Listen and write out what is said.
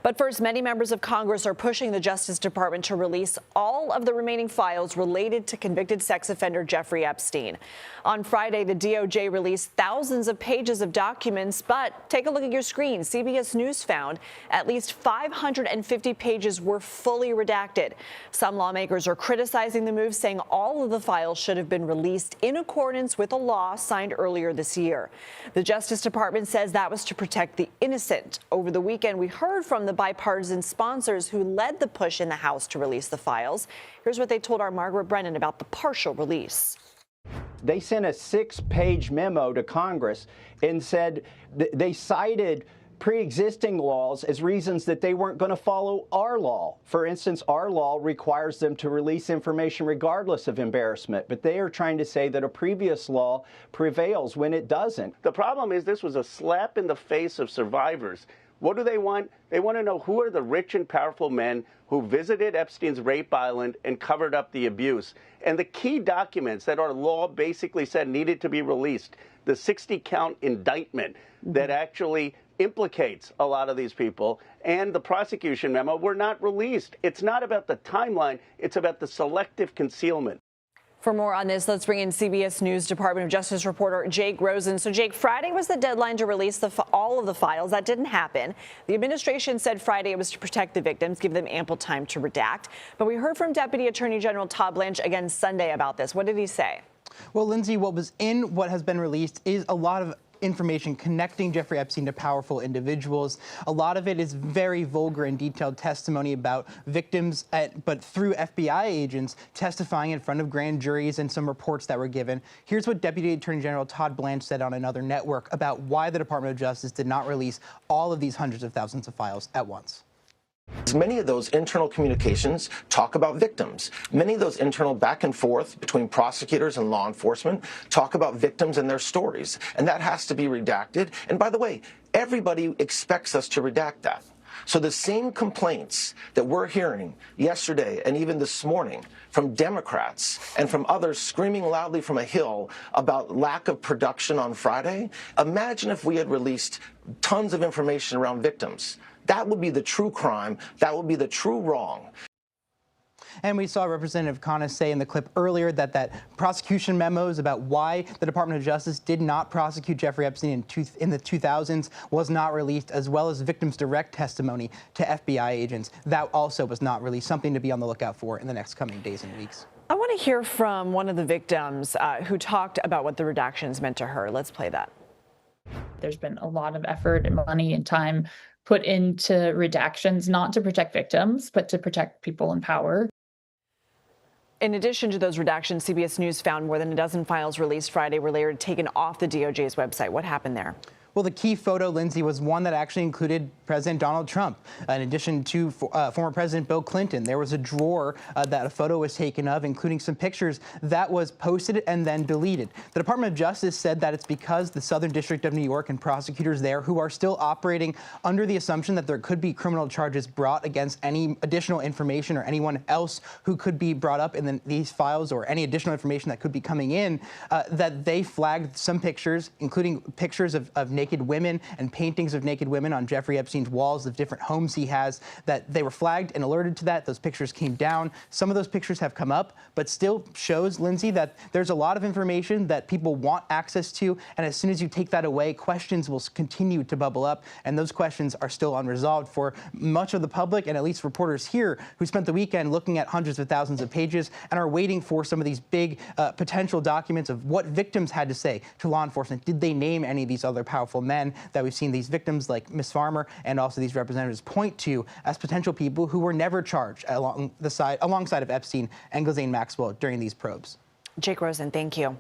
But first, many members of Congress are pushing the Justice Department to release all of the remaining files related to convicted sex offender Jeffrey Epstein. On Friday, the DOJ released thousands of pages of documents, but take a look at your screen. CBS News found at least 550 pages were fully redacted. Some lawmakers are criticizing the move, saying all of the files should have been released in accordance with a law signed earlier this year. The Justice Department says that was to protect the innocent. Over the weekend, we heard from the bipartisan sponsors who led the push in the House to release the files. Here's what they told our Margaret Brennan about the partial release. They sent a 6-page memo to Congress and said they cited pre-existing laws as reasons that they weren't going to follow our law. For instance, our law requires them to release information regardless of embarrassment, but they are trying to say that a previous law prevails when it doesn't. The problem is this was a slap in the face of survivors. What do they want? They want to know who are the rich and powerful men who visited Epstein's rape island and covered up the abuse. And the key documents that our law basically said needed to be released, the 60-count indictment that actually implicates a lot of these people, and the prosecution memo were not released. It's not about the timeline, it's about the selective concealment. For more on this, let's bring in CBS News Department of Justice reporter Jake Rosen. So, Jake, Friday was the deadline to release all of the files. That didn't happen. The administration said Friday it was to protect the victims, give them ample time to redact. But we heard from Deputy Attorney General Todd Blanche again Sunday about this. What did he say? Well, Lindsay, what was in what has been released is a lot of information connecting Jeffrey Epstein to powerful individuals. A lot of it is very vulgar and detailed testimony about victims, but through FBI agents testifying in front of grand juries and some reports that were given. Here's what Deputy Attorney General Todd Blanche said on another network about why the Department of Justice did not release all of these hundreds of thousands of files at once. Many of those internal communications talk about victims. Many of those internal back and forth between prosecutors and law enforcement talk about victims and their stories. And that has to be redacted. And by the way, everybody expects us to redact that. So the same complaints that we're hearing yesterday and even this morning from Democrats and from others screaming loudly from a hill about lack of production on Friday, imagine if we had released tons of information around victims. That would be the true crime. That would be the true wrong. And we saw Representative Khanna say in the clip earlier that prosecution memos about why the Department of Justice did not prosecute Jeffrey Epstein in the 2000s was not released, as well as victims' direct testimony to FBI agents. That also was not released, something to be on the lookout for in the next coming days and weeks. I want to hear from one of the victims who talked about what the redactions meant to her. Let's play that. There's been a lot of effort and money and time put into redactions, not to protect victims, but to protect people in power. In addition to those redactions, CBS News found more than a dozen files released Friday were later taken off the DOJ's website. What happened there? Well, the key photo, Lindsay, was one that actually included President Donald Trump. In addition to former President Bill Clinton, there was a drawer that a photo was taken of, including some pictures that was posted and then deleted. The Department of Justice said that it's because the Southern District of New York and prosecutors there who are still operating under the assumption that there could be criminal charges brought against any additional information or anyone else who could be brought up in these files or any additional information that could be coming in, that they flagged some pictures, including pictures of naked women and paintings of naked women on Jeffrey Epstein's walls of different homes he has, that they were flagged and alerted to that. Those pictures came down. Some of those pictures have come up, but still shows, Lindsay, that there's a lot of information that people want access to, and as soon as you take that away, questions will continue to bubble up, and those questions are still unresolved for much of the public, and at least reporters here who spent the weekend looking at hundreds of thousands of pages and are waiting for some of these big potential documents of what victims had to say to law enforcement. Did they name any of these other powerful men that we've seen these victims like Ms. Farmer and also these representatives point to as potential people who were never charged alongside of Epstein and Ghislaine Maxwell during these probes? Jake Rosen, thank you.